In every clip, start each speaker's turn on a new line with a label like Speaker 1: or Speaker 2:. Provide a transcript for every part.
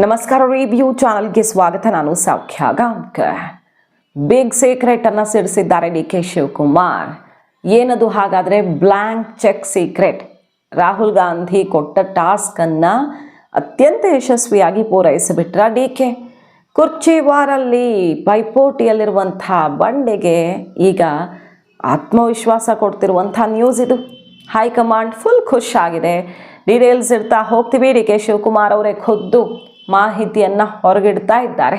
Speaker 1: ನಮಸ್ಕಾರ, ರಿವ್ಯೂ ಚಾನಲ್ಗೆ ಸ್ವಾಗತ. ನಾನು ಸೌಖ್ಯ ಗಾಂವ್ಕರ್. ಬಿಗ್ ಸೀಕ್ರೆಟ್ ಅನ್ನು ಸಿಡಿಸಿದ್ದಾರೆ ಡಿ ಕೆ ಶಿವಕುಮಾರ್. ಏನದು ಹಾಗಾದರೆ? Blank cheque secret. Rahul Gandhi ಕೊಟ್ಟ ಟಾಸ್ಕನ್ನು ಅತ್ಯಂತ ಯಶಸ್ವಿಯಾಗಿ ಪೂರೈಸಿಬಿಟ್ರ ಡಿ ಕೆ. ಕುರ್ಚಿವಾರಲ್ಲಿ ಪೈಪೋಟಿಯಲ್ಲಿರುವಂಥ ಬಂಡೆಗೆ ಈಗ ಆತ್ಮವಿಶ್ವಾಸ ಕೊಡ್ತಿರುವಂಥ ನ್ಯೂಸ್ ಇದು. ಹೈಕಮಾಂಡ್ ಫುಲ್ ಖುಷಾಗಿದೆ. ಡೀಟೇಲ್ಸ್ ಇರ್ತಾ ಹೋಗ್ತೀವಿ. ಡಿ ಕೆ ಶಿವಕುಮಾರ್ ಅವರೇ ಖುದ್ದು ಮಾಹಿತಿಯನ್ನು ಹೊರಗಿಡ್ತಾ ಇದ್ದಾರೆ.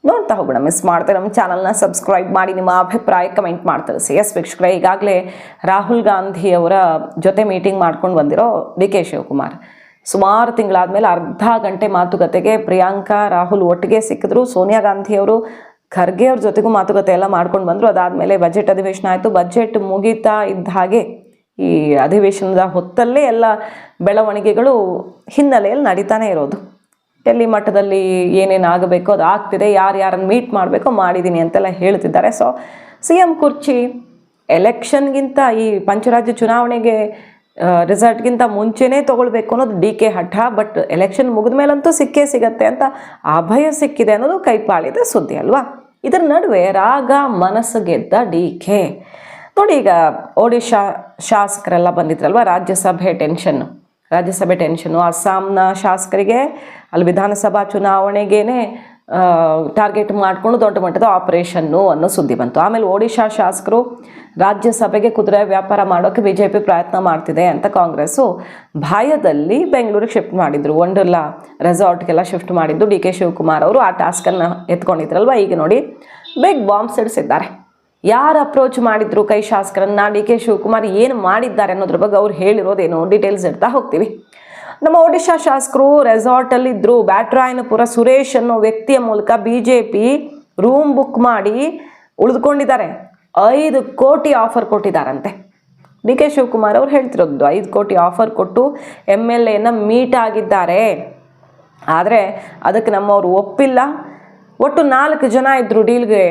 Speaker 1: ನೋಡ್ತಾ ಹೋಗೋಣ, ಮಿಸ್ ಮಾಡ್ತಾರೆ. ನಮ್ಮ ಚಾನಲ್ನ ಸಬ್ಸ್ಕ್ರೈಬ್ ಮಾಡಿ, ನಿಮ್ಮ ಅಭಿಪ್ರಾಯ ಕಮೆಂಟ್ ಮಾಡಿ ತಿಳಿಸಿ. ಎಸ್ ವೀಕ್ಷಕರೇ, ಈಗಾಗಲೇ ರಾಹುಲ್ ಗಾಂಧಿ ಅವರ ಜೊತೆ ಮೀಟಿಂಗ್ ಮಾಡ್ಕೊಂಡು ಬಂದಿರೋ ಡಿ ಕೆ ಶಿವಕುಮಾರ್ ಸುಮಾರು ತಿಂಗಳಾದಮೇಲೆ ಅರ್ಧ ಗಂಟೆ ಮಾತುಕತೆಗೆ ಪ್ರಿಯಾಂಕಾ ರಾಹುಲ್ ಒಟ್ಟಿಗೆ ಸಿಕ್ಕಿದ್ರು. ಸೋನಿಯಾ ಗಾಂಧಿಯವರು ಖರ್ಗೆ ಅವ್ರ ಜೊತೆಗೂ ಮಾತುಕತೆ ಎಲ್ಲ ಮಾಡ್ಕೊಂಡು ಬಂದರು. ಅದಾದಮೇಲೆ ಬಜೆಟ್ ಅಧಿವೇಶನ ಆಯಿತು. ಬಜೆಟ್ ಮುಗೀತಾ ಇದ್ದ ಹಾಗೆ ಈ ಅಧಿವೇಶನದ ಹೊತ್ತಲ್ಲೇ ಎಲ್ಲ ಬೆಳವಣಿಗೆಗಳು ಹಿನ್ನೆಲೆಯಲ್ಲಿ ನಡೀತಾನೆ ಇರೋದು. ಡೆಲ್ಲಿ ಮಟ್ಟದಲ್ಲಿ ಏನೇನು ಆಗಬೇಕೋ ಅದು ಆಗ್ತಿದೆ. ಯಾರ್ಯಾರನ್ನು ಮೀಟ್ ಮಾಡಬೇಕೋ ಮಾಡಿದ್ದೀನಿ ಅಂತೆಲ್ಲ ಹೇಳ್ತಿದ್ದಾರೆ. ಸೊ CM ಕುರ್ಚಿ ಎಲೆಕ್ಷನ್ಗಿಂತ ಈ ಪಂಚರಾಜ್ಯ ಚುನಾವಣೆಗೆ ರಿಸಲ್ಟ್ಗಿಂತ ಮುಂಚೆನೇ ತೊಗೊಳ್ಬೇಕು ಅನ್ನೋದು ಡಿ ಕೆ ಹಠ. ಬಟ್ ಎಲೆಕ್ಷನ್ ಮುಗಿದ ಮೇಲಂತೂ ಸಿಕ್ಕೇ ಸಿಗತ್ತೆ ಅಂತ ಅಭಯ ಸಿಕ್ಕಿದೆ ಅನ್ನೋದು ಕೈಪಾಳಿದ ಸುದ್ದಿ ಅಲ್ವಾ. ಇದರ ನಡುವೆ ರಾಗ ಮನಸ್ಸು ಗೆದ್ದ ಡಿ ಕೆ. ನೋಡಿ, ಈಗ ಒಡಿಶಾ ಶಾಸಕರೆಲ್ಲ ಬಂದಿದ್ರಲ್ವ, ರಾಜ್ಯಸಭೆ ಟೆನ್ಷನ್ನು. ಅಸ್ಸಾಂನ ಶಾಸಕರಿಗೆ ಅಲ್ಲಿ ವಿಧಾನಸಭಾ ಚುನಾವಣೆಗೇನೆ ಟಾರ್ಗೆಟ್ ಮಾಡಿಕೊಂಡು ದೊಡ್ಡ ಮಟ್ಟದ ಆಪರೇಷನ್ನು ಅನ್ನೋ ಸುದ್ದಿ ಬಂತು. ಆಮೇಲೆ ಒಡಿಶಾ ಶಾಸಕರು ರಾಜ್ಯಸಭೆಗೆ ಕುದುರೆ ವ್ಯಾಪಾರ ಮಾಡೋಕ್ಕೆ BJP ಪ್ರಯತ್ನ ಮಾಡ್ತಿದೆ ಅಂತ ಕಾಂಗ್ರೆಸ್ಸು ಭಯದಲ್ಲಿ ಬೆಂಗಳೂರಿಗೆ ಶಿಫ್ಟ್ ಮಾಡಿದ್ರು. ವಂಡರ್ಲಾ ರೆಸಾರ್ಟ್ಗೆಲ್ಲ ಶಿಫ್ಟ್ ಮಾಡಿದ್ದು ಡಿ ಕೆ ಶಿವಕುಮಾರ್ ಅವರು ಆ ಟಾಸ್ಕನ್ನು ಎತ್ಕೊಂಡಿದ್ರಲ್ವ. ಈಗ ನೋಡಿ, ಬಿಗ್ ಬಾಂಬ್ ಸಿಡಿಸಿದ್ದಾರೆ. ಯಾರು ಅಪ್ರೋಚ್ ಮಾಡಿದ್ರು ಕೈ ಶಾಸಕರನ್ನ, ಡಿ ಕೆ ಶಿವಕುಮಾರ್ ಏನು ಮಾಡಿದ್ದಾರೆ ಅನ್ನೋದ್ರ ಬಗ್ಗೆ ಅವ್ರು ಹೇಳಿರೋದೇನು, ಡೀಟೇಲ್ಸ್ ಇರ್ತಾ ಹೋಗ್ತೀವಿ. ನಮ್ಮ ಒಡಿಶಾ ಶಾಸಕರು ರೆಸಾರ್ಟಲ್ಲಿದ್ದರು. ಬ್ಯಾಟರಾಯನಪುರ ಸುರೇಶ್ ಅನ್ನೋ ವ್ಯಕ್ತಿಯ ಮೂಲಕ BJP ರೂಮ್ ಬುಕ್ ಮಾಡಿ ಉಳಿದುಕೊಂಡಿದ್ದಾರೆ. 5 ಕೋಟಿ ಆಫರ್ ಕೊಟ್ಟಿದ್ದಾರಂತೆ. ಡಿ ಕೆ ಶಿವಕುಮಾರ್ ಅವ್ರು ಹೇಳ್ತಿರೋದು 5 ಕೋಟಿ ಆಫರ್ ಕೊಟ್ಟು MLAನ ಮೀಟ್ ಆಗಿದ್ದಾರೆ. ಆದರೆ ಅದಕ್ಕೆ ನಮ್ಮವರು ಒಪ್ಪಿಲ್ಲ. ಒಟ್ಟು 4 ಜನ ಇದ್ದರು ಡೀಲ್ಗೆ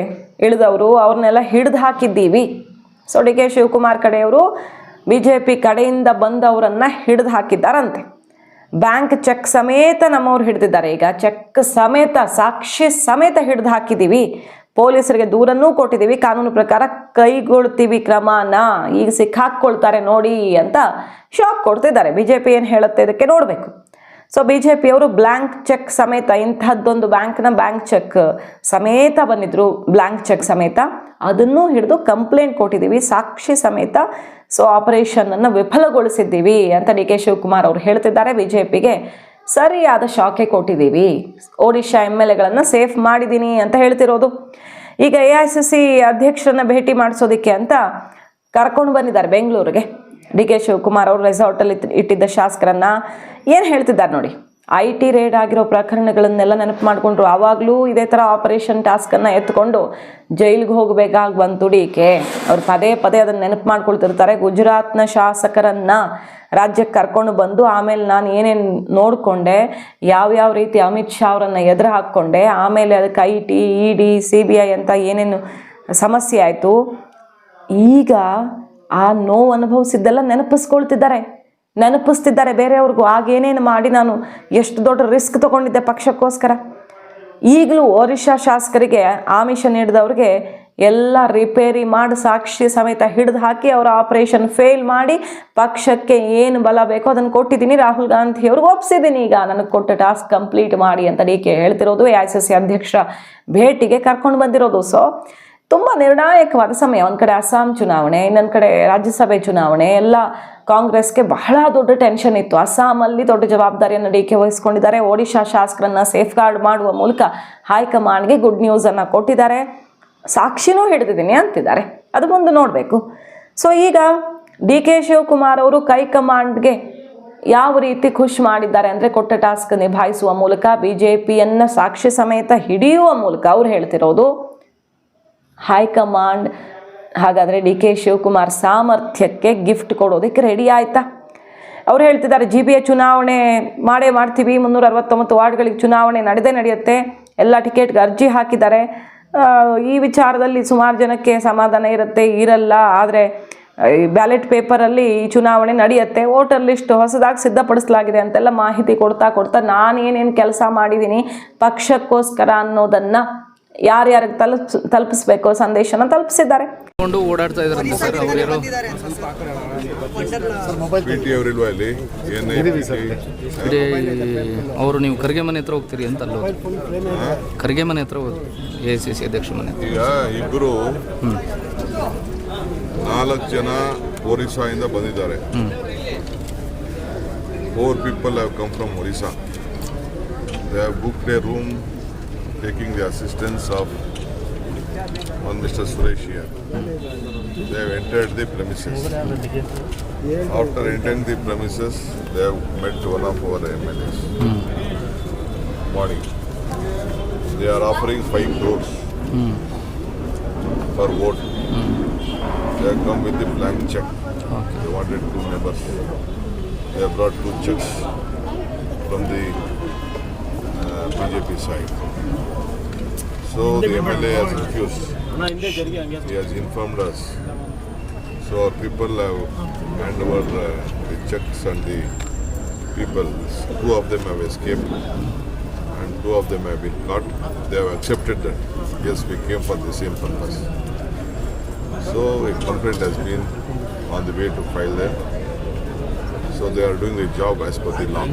Speaker 1: ಇಳಿದವರು, ಅವ್ರನ್ನೆಲ್ಲ ಹಿಡಿದು ಹಾಕಿದ್ದೀವಿ. ಸೊ ಡಿ ಕೆ ಶಿವಕುಮಾರ್ ಕಡೆಯವರು BJP ಕಡೆಯಿಂದ ಬಂದವರನ್ನು ಹಿಡಿದು ಹಾಕಿದ್ದಾರಂತೆ. ಬ್ಯಾಂಕ್ ಚೆಕ್ ಸಮೇತ ನಮ್ಮವ್ರು ಹಿಡಿದಿದ್ದಾರೆ. ಈಗ ಚೆಕ್ ಸಮೇತ, ಸಾಕ್ಷಿ ಸಮೇತ ಹಿಡಿದು ಹಾಕಿದ್ದೀವಿ. ಪೊಲೀಸರಿಗೆ ದೂರನ್ನೂ ಕೊಟ್ಟಿದ್ದೀವಿ. ಕಾನೂನು ಪ್ರಕಾರ ಕೈಗೊಳ್ತೀವಿ ಕ್ರಮನ. ಈಗ ಸಿಕ್ಕಾಕ್ಕೊಳ್ತಾರೆ ನೋಡಿ ಅಂತ ಶಾಕ್ ಕೊಡ್ತಿದ್ದಾರೆ. BJP ಏನು ಹೇಳುತ್ತೆ ಇದಕ್ಕೆ ನೋಡಬೇಕು. ಸೊ BJP ಅವರು ಬ್ಲ್ಯಾಂಕ್ ಚೆಕ್ ಸಮೇತ, ಇಂಥದ್ದೊಂದು ಬ್ಯಾಂಕ್ನ ಬ್ಯಾಂಕ್ ಚೆಕ್ ಸಮೇತ ಬಂದಿದ್ರು, ಬ್ಲ್ಯಾಂಕ್ ಚೆಕ್ ಸಮೇತ ಅದನ್ನು ಹಿಡಿದು ಕಂಪ್ಲೇಂಟ್ ಕೊಟ್ಟಿದ್ದೀವಿ ಸಾಕ್ಷಿ ಸಮೇತ. ಸೊ ಆಪರೇಷನನ್ನು ವಿಫಲಗೊಳಿಸಿದ್ದೀವಿ ಅಂತ ಡಿ ಕೆ ಶಿವಕುಮಾರ್ ಅವರು ಹೇಳ್ತಿದ್ದಾರೆ. BJPಗೆ ಸರಿಯಾದ ಶಾಕೆ ಕೊಟ್ಟಿದ್ದೀವಿ. ಒಡಿಶಾ MLAಗಳನ್ನು ಸೇಫ್ ಮಾಡಿದ್ದೀನಿ ಅಂತ ಹೇಳ್ತಿರೋದು. ಈಗ AICC ಅಧ್ಯಕ್ಷರನ್ನ ಭೇಟಿ ಮಾಡಿಸೋದಕ್ಕೆ ಅಂತ ಕರ್ಕೊಂಡು ಬಂದಿದ್ದಾರೆ ಬೆಂಗಳೂರಿಗೆ ಡಿ ಕೆ ಶಿವಕುಮಾರ್ ಅವರು. ರೆಸಾರ್ಟಲ್ಲಿ ಇಟ್ಟಿದ್ದ ಶಾಸಕರನ್ನ ಏನು ಹೇಳ್ತಿದ್ದಾರೆ ನೋಡಿ. IT ರೇಡ್ ಆಗಿರೋ ಪ್ರಕರಣಗಳನ್ನೆಲ್ಲ ನೆನಪು ಮಾಡಿಕೊಂಡ್ರು. ಆವಾಗಲೂ ಇದೇ ಥರ ಆಪರೇಷನ್ ಟಾಸ್ಕನ್ನು ಎತ್ಕೊಂಡು ಜೈಲಿಗೆ ಹೋಗಬೇಕಾಗಿ ಬಂತು ಡಿ ಕೆ. ಅವ್ರು ಪದೇ ಪದೇ ಅದನ್ನು ನೆನಪು ಮಾಡ್ಕೊಳ್ತಿರ್ತಾರೆ. ಗುಜರಾತ್ನ ಶಾಸಕರನ್ನು ರಾಜ್ಯಕ್ಕೆ ಕರ್ಕೊಂಡು ಬಂದು ಆಮೇಲೆ ನಾನು ಏನೇನು ನೋಡಿಕೊಂಡೆ, ಯಾವ್ಯಾವ ರೀತಿ ಅಮಿತ್ ಶಾ ಅವರನ್ನು ಎದುರು ಹಾಕ್ಕೊಂಡೆ, ಆಮೇಲೆ ಅದಕ್ಕೆ IT, ED, CBI ಅಂತ ಏನೇನು ಸಮಸ್ಯೆ ಆಯಿತು. ಈಗ ಆ ನೋವು ಅನುಭವಿಸಿದ್ದೆಲ್ಲ ನೆನಪಿಸ್ತಿದ್ದಾರೆ ಬೇರೆಯವ್ರಿಗೂ. ಆಗೇನೇನು ಮಾಡಿ ನಾನು ಎಷ್ಟು ದೊಡ್ಡ ರಿಸ್ಕ್ ತೊಗೊಂಡಿದ್ದೆ ಪಕ್ಷಕ್ಕೋಸ್ಕರ. ಈಗಲೂ ಒರಿಸ್ಸಾ ಶಾಸಕರಿಗೆ ಆಮಿಷ ನೀಡಿದವ್ರಿಗೆ ಎಲ್ಲ ರಿಪೇರಿ ಮಾಡಿ ಸಾಕ್ಷಿ ಸಮೇತ ಹಿಡಿದು ಹಾಕಿ ಅವರ ಆಪರೇಷನ್ ಫೇಲ್ ಮಾಡಿ ಪಕ್ಷಕ್ಕೆ ಏನು ಬಲ ಬೇಕೋ ಅದನ್ನು ಕೊಟ್ಟಿದ್ದೀನಿ. ರಾಹುಲ್ ಗಾಂಧಿ ಅವ್ರಿಗೆ ಒಪ್ಸಿದ್ದೀನಿ, ಈಗ ನನಗೆ ಕೊಟ್ಟ ಟಾಸ್ಕ್ ಕಂಪ್ಲೀಟ್ ಮಾಡಿ ಅಂತ ಡಿ ಕೆ ಹೇಳ್ತಿರೋದು. AICC ಅಧ್ಯಕ್ಷರ ಭೇಟಿಗೆ ಕರ್ಕೊಂಡು ಬಂದಿರೋದು. ಸೊ ತುಂಬ ನಿರ್ಣಾಯಕವಾದ ಸಮಯ. ಒಂದು ಕಡೆ ಅಸ್ಸಾಂ ಚುನಾವಣೆ, ಇನ್ನೊಂದು ಕಡೆ ರಾಜ್ಯಸಭೆ ಚುನಾವಣೆ. ಎಲ್ಲ ಕಾಂಗ್ರೆಸ್ಗೆ ಬಹಳ ದೊಡ್ಡ ಟೆನ್ಷನ್ ಇತ್ತು. ಅಸ್ಸಾಮಲ್ಲಿ ದೊಡ್ಡ ಜವಾಬ್ದಾರಿಯನ್ನು ಡಿ ಕೆ ವಹಿಸ್ಕೊಂಡಿದ್ದಾರೆ. ಒಡಿಶಾ ಶಾಸಕರನ್ನು ಸೇಫ್ ಗಾರ್ಡ್ ಮಾಡುವ ಮೂಲಕ ಹೈಕಮಾಂಡ್ಗೆ ಗುಡ್ ನ್ಯೂಸನ್ನು ಕೊಟ್ಟಿದ್ದಾರೆ. ಸಾಕ್ಷಿನೂ ಹಿಡಿದಿದ್ದೀನಿ ಅಂತಿದ್ದಾರೆ. ಅದು ಮುಂದೆ ನೋಡಬೇಕು. ಸೊ ಈಗ ಡಿ ಕೆ ಶಿವಕುಮಾರ್ ಅವರು ಹೈಕಮಾಂಡ್ಗೆ ಯಾವ ರೀತಿ ಖುಷಿ ಮಾಡಿದ್ದಾರೆ ಅಂದರೆ, ಕೊಟ್ಟ ಟಾಸ್ಕ್ ನಿಭಾಯಿಸುವ ಮೂಲಕ, BJPಯನ್ನು ಸಾಕ್ಷಿ ಸಮೇತ ಹಿಡಿಯುವ ಮೂಲಕ ಅವ್ರು ಹೇಳ್ತಿರೋದು ಹೈಕಮಾಂಡ್ ಹಾಗಾದರೆ ಡಿ ಕೆ ಶಿವಕುಮಾರ್ ಸಾಮರ್ಥ್ಯಕ್ಕೆ ಗಿಫ್ಟ್ ಕೊಡೋದಕ್ಕೆ ರೆಡಿ ಆಯ್ತಾ. ಅವ್ರು ಹೇಳ್ತಿದ್ದಾರೆ GBA ಚುನಾವಣೆ ಮಾಡ್ತೀವಿ. 369 ವಾರ್ಡ್ಗಳಿಗೆ ಚುನಾವಣೆ ನಡೆಯುತ್ತೆ. ಎಲ್ಲ ಟಿಕೆಟ್ಗೆ ಅರ್ಜಿ ಹಾಕಿದ್ದಾರೆ. ಈ ವಿಚಾರದಲ್ಲಿ ಸುಮಾರು ಜನಕ್ಕೆ ಸಮಾಧಾನ ಇರಲ್ಲ. ಆದರೆ ಈ ಬ್ಯಾಲೆಟ್ ಪೇಪರಲ್ಲಿ ಈ ಚುನಾವಣೆ ನಡೆಯುತ್ತೆ, ವೋಟರ್ ಲಿಸ್ಟ್ ಹೊಸದಾಗಿ ಸಿದ್ಧಪಡಿಸಲಾಗಿದೆ ಅಂತೆಲ್ಲ ಮಾಹಿತಿ ಕೊಡ್ತಾ ನಾನು ಏನೇನು ಕೆಲಸ ಮಾಡಿದ್ದೀನಿ ಪಕ್ಷಕ್ಕೋಸ್ಕರ ಅನ್ನೋದನ್ನು ಯಾರ್ಯಾರಿಗೆ ತಲುಪಿಸ್ಬೇಕೋ ಸಂದೇಶನ ತಲುಪಿಸಿದ್ದಾರೆ.
Speaker 2: ಓಡಾಡ್ತಾ ಇದ್ದಾರೆ ಅವರು. ನೀವು ಖರ್ಗೆ ಮನೆ ಹತ್ರ ಹೋಗ್ತೀರಿ ಅಂತ ಅಲ್ಲ, ಖರ್ಗೆ ಮನೆ ಹತ್ರ ಹೋಗಿ AICC ಅಧ್ಯಕ್ಷ ಮನೆ.
Speaker 3: ಈಗ ಇಬ್ಬರು 4 ಜನ ಒರಿಸ್ಸಾಯಿಂದ ಬಂದಿದ್ದಾರೆ. 4 people have come from Orissa. They have booked a room taking the assistance of one Mr. Suresh here. They have entered the premises. After entering the premises, they have met one of our MLAs. Morning. They are offering 5 crores per vote. They have come with the blank check. They wanted 2 members. They have brought 2 checks from the BJP side. So the MLA has refused. He has informed us. So our people have handed over the checks and the people. 2 of them have escaped and 2 of them have been caught. They have accepted that. Yes, we came for the same purpose. So a complaint has been on the way to file there. So they are doing the job as per the law.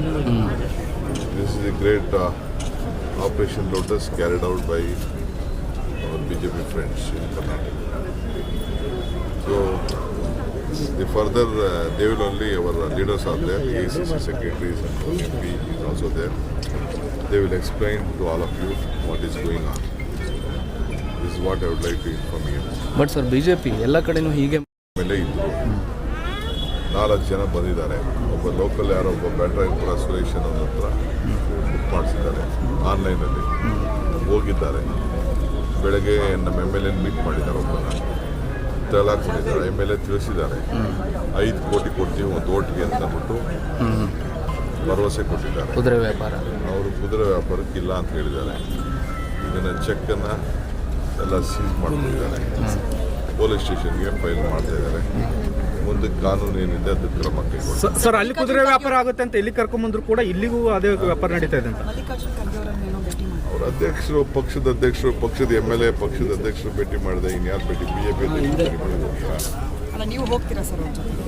Speaker 3: This is a great Operation Lotus carried out by our BJP friends in Karnataka. So the further they will only, our leaders are there, the AICC secretaries and MP is also there. They will explain to all of you what is going on. This is what I would like to inform you.
Speaker 2: But sir BJP ಎಲ್ಲ ಕಡೆನೂ ಹೀಗೆ
Speaker 3: ಮೇಲೆ ಇದ್ದರು. 4 ಜನ ಬಂದಿದ್ದಾರೆ. ಒಬ್ಬ local ಯಾರೋ ಒಬ್ಬ ಬ್ಯಾಟ್ರಾಯಪುರ ಸುರೇಶ್ ಅನ್ನೋ ಹತ್ರ ಬುಕ್ ಮಾಡಿಸಿದ್ದಾರೆ ಆನ್ಲೈನಲ್ಲಿ. ಹೋಗಿದ್ದಾರೆ. ಬೆಳಗ್ಗೆ ನಮ್ಮ MLA ಮೀಟ್ ಮಾಡಿದ್ದಾರೆ. ಒಬ್ಬನ ತಲಾಕ್ ಮಾಡಿದ್ದಾರೆ. MLA ತಿಳಿಸಿದ್ದಾರೆ 5 ಕೋಟಿ ಕೊಡ್ತೀವಿ ಒಂದು ಓಟ್ಗೆ ಅಂತ ಅಂದ್ಬಿಟ್ಟು ಭರವಸೆ ಕೊಟ್ಟಿದ್ದಾರೆ.
Speaker 2: ಕುದುರೆ ವ್ಯಾಪಾರ,
Speaker 3: ಅವರು ಕುದುರೆ ವ್ಯಾಪಾರಕ್ಕೆ ಇಲ್ಲ ಅಂತ ಹೇಳಿದ್ದಾರೆ. ಇದನ್ನು ಚೆಕ್ಕನ್ನು ಎಲ್ಲ ಸೀಸ್ ಮಾಡ್ತಿದ್ದಾರೆ. ಪೊಲೀಸ್ ಸ್ಟೇಷನ್ಗೆ ಫೈಲ್ ಮಾಡ್ತಾ ಇದ್ದಾರೆ. ಮುಂದೆ ಕಾನೂನು ಏನಿದೆ ಅದು ಕ್ರಮ ಕೈಗೊಳ್ಳಿ.
Speaker 4: ಸರ್, ಅಲ್ಲಿ ಕುದುರೆ ವ್ಯಾಪಾರ ಆಗುತ್ತೆ ಅಂತ ಇಲ್ಲಿ ಕರ್ಕೊಂಡ್ಬಂದ್ರು ಕೂಡ ಇಲ್ಲಿಗೂ ಅದೇ ವ್ಯಾಪಾರ ನಡೀತಾ ಇದೆ ಅಂತ
Speaker 3: ಅವ್ರ ಅಧ್ಯಕ್ಷರು, ಪಕ್ಷದ ಅಧ್ಯಕ್ಷರು, ಪಕ್ಷದ MLA, ಪಕ್ಷದ ಅಧ್ಯಕ್ಷರು ಭೇಟಿ ಮಾಡಿದೆ. ಇನ್ಯಾರು ಭೇಟಿ? BJP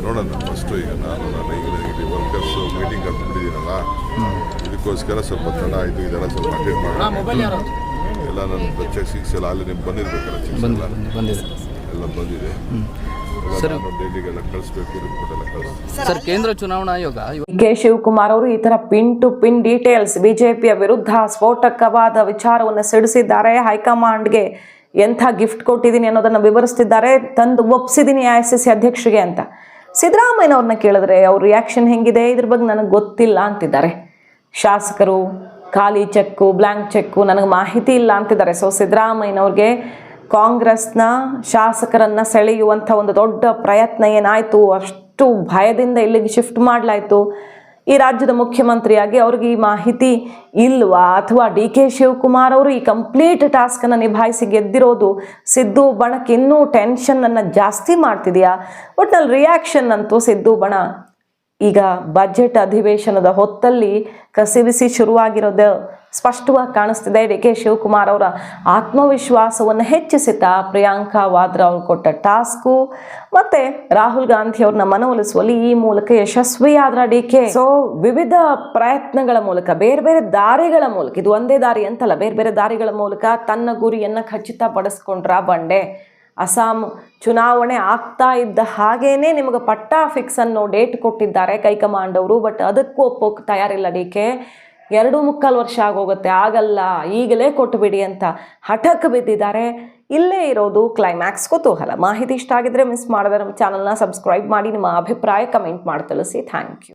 Speaker 3: ನೋಡೋಣ. ಫಸ್ಟು ಈಗ ನಾನು ಈಗ ಇಲ್ಲಿ ವರ್ಕರ್ಸ್ ಮೀಟಿಂಗ್ ಕರ್ಕೊಂಡಿದ್ದೀನಲ್ಲ, ಇದಕ್ಕೋಸ್ಕರ ಸ್ವಲ್ಪ ತಡ ಆಯಿತು. ಇದೆಲ್ಲ ಸ್ವಲ್ಪ ಅಟೆಂಡ್ ಮಾಡೋಣ. ಎಲ್ಲ ನನ್ನ ಚೆಕ್ಸಿಕ್ಸ್ ಎಲ್ಲ ಅಲ್ಲಿ ನಿಮ್ಗೆ ಬಂದಿರ್ಬೇಕಲ್ಲ, ಚೆಕ್ಸ್ ಎಲ್ಲ ಬಂದಿದೆ. ಡೈಲಿಗೆಲ್ಲ ಕಳಿಸ್ಬೇಕು, ರಿಪೋರ್ಟ್ ಎಲ್ಲ ಕಳಿಸ್ಬೇಕು.
Speaker 2: ಸರ್, ಕೇಂದ್ರ ಚುನಾವಣಾ ಆಯೋಗ
Speaker 1: ಕೆ ಶಿವಕುಮಾರ್ ಅವರು ಈ ತರ ಪಿನ್ ಟು ಪಿನ್ ಡೀಟೇಲ್ಸ್ ಬಿಜೆಪಿಯ ವಿರುದ್ಧ ಸ್ಫೋಟಕವಾದ ವಿಚಾರವನ್ನು ಸಿಡಿಸಿದ್ದಾರೆ. ಹೈಕಮಾಂಡ್ಗೆ ಎಂಥ ಗಿಫ್ಟ್ ಕೊಟ್ಟಿದ್ದೀನಿ ಅನ್ನೋದನ್ನು ವಿವರಿಸ್ತಿದ್ದಾರೆ. ತಂದು ಒಪ್ಪಿಸಿದ್ದೀನಿ AICC ಅಧ್ಯಕ್ಷರಿಗೆ ಅಂತ. ಸಿದ್ದರಾಮಯ್ಯನವ್ರನ್ನ ಕೇಳಿದ್ರೆ ಅವ್ರ ರಿಯಾಕ್ಷನ್ ಹೆಂಗಿದೆ, ಇದ್ರ ಬಗ್ಗೆ ನನಗೆ ಗೊತ್ತಿಲ್ಲ ಅಂತಿದ್ದಾರೆ. ಶಾಸಕರು ಖಾಲಿ ಚೆಕ್ಕು, ಬ್ಲ್ಯಾಂಕ್ ಚೆಕ್ಕು ನನಗೆ ಮಾಹಿತಿ ಇಲ್ಲ ಅಂತಿದ್ದಾರೆ. ಸೊ ಸಿದ್ದರಾಮಯ್ಯನವ್ರಿಗೆ ಕಾಂಗ್ರೆಸ್ನ ಶಾಸಕರನ್ನು ಸೆಳೆಯುವಂಥ ಒಂದು ದೊಡ್ಡ ಪ್ರಯತ್ನ ಏನಾಯಿತು, ಅಷ್ಟು ಭಯದಿಂದ ಇಲ್ಲಿಗೆ ಶಿಫ್ಟ್ ಮಾಡಲಾಯಿತು. ಈ ರಾಜ್ಯದ ಮುಖ್ಯಮಂತ್ರಿಯಾಗಿ ಅವ್ರಿಗೆ ಈ ಮಾಹಿತಿ ಇಲ್ವಾ, ಅಥವಾ DK ಶಿವಕುಮಾರ್ ಅವರು ಈ ಕಂಪ್ಲೀಟ್ ಟಾಸ್ಕನ್ನು ನಿಭಾಯಿಸಿ ಗೆದ್ದಿರೋದು ಸಿದ್ದು ಬಣಕ್ಕೆ ಇನ್ನೂ ಟೆನ್ಷನನ್ನು ಜಾಸ್ತಿ ಮಾಡ್ತಿದೆಯಾ? ಒಟ್ನಲ್ಲಿ ರಿಯಾಕ್ಷನ್ ಅಂತೂ ಸಿದ್ದು ಬಣ ಈಗ ಬಜೆಟ್ ಅಧಿವೇಶನದ ಹೊತ್ತಲ್ಲಿ ಕಸಿವಿಸಿ ಶುರುವಾಗಿರೋದು ಸ್ಪಷ್ಟವಾಗಿ ಕಾಣಿಸ್ತಿದೆ. DK ಶಿವಕುಮಾರ್ ಅವರ ಆತ್ಮವಿಶ್ವಾಸವನ್ನು ಹೆಚ್ಚಿಸಿತಾ ಪ್ರಿಯಾಂಕಾ ವಾದ್ರಾ ಅವರು ಕೊಟ್ಟ ಟಾಸ್ಕು ಮತ್ತೆ ರಾಹುಲ್ ಗಾಂಧಿ ಅವ್ರನ್ನ ಮನವೊಲಿಸುವಲ್ಲಿ ಈ ಮೂಲಕ ಯಶಸ್ವಿಯಾದ್ರ DK. ಸೊ ವಿವಿಧ ಪ್ರಯತ್ನಗಳ ಮೂಲಕ, ಬೇರೆ ಬೇರೆ ದಾರಿಗಳ ಮೂಲಕ, ಇದು ಒಂದೇ ದಾರಿ ಅಂತಲ್ಲ, ಬೇರೆ ಬೇರೆ ದಾರಿಗಳ ಮೂಲಕ ತನ್ನ ಗುರಿಯನ್ನು ಖಚಿತಪಡಿಸ್ಕೊಂಡ್ರ ಬಂಡೆ. ಅಸ್ಸಾಂ ಚುನಾವಣೆ ಆಗ್ತಾ ಇದ್ದ ಹಾಗೇನೆ ನಿಮಗೆ ಪಟ್ಟಾ ಫಿಕ್ಸ್ ಅನ್ನೋ ಡೇಟ್ ಕೊಟ್ಟಿದ್ದಾರೆ ಹೈಕಮಾಂಡ್ ಅವರು. ಬಟ್ ಅದಕ್ಕೂ ಒಪ್ಪೋಕೆ ತಯಾರಿಲ್ಲ DK. 2.25 ವರ್ಷ ಆಗೋಗುತ್ತೆ, ಆಗಲ್ಲ, ಈಗಲೇ ಕೊಟ್ಟುಬಿಡಿ ಅಂತ ಹಠಕ್ಕೆ ಬಿದ್ದಿದ್ದಾರೆ. ಇಲ್ಲೇ ಇರೋದು ಕ್ಲೈಮ್ಯಾಕ್ಸ್. ಕುತೂಹಲ. ಮಾಹಿತಿ ಇಷ್ಟ ಆಗಿದ್ರೆ ಮಿಸ್ ಮಾಡದೆ ನಮ್ಮ ಚಾನಲ್ನ ಸಬ್ಸ್ಕ್ರೈಬ್ ಮಾಡಿ. ನಿಮ್ಮ ಅಭಿಪ್ರಾಯ ಕಮೆಂಟ್ ಮಾಡಿ ತಿಳಿಸಿ. Thank you.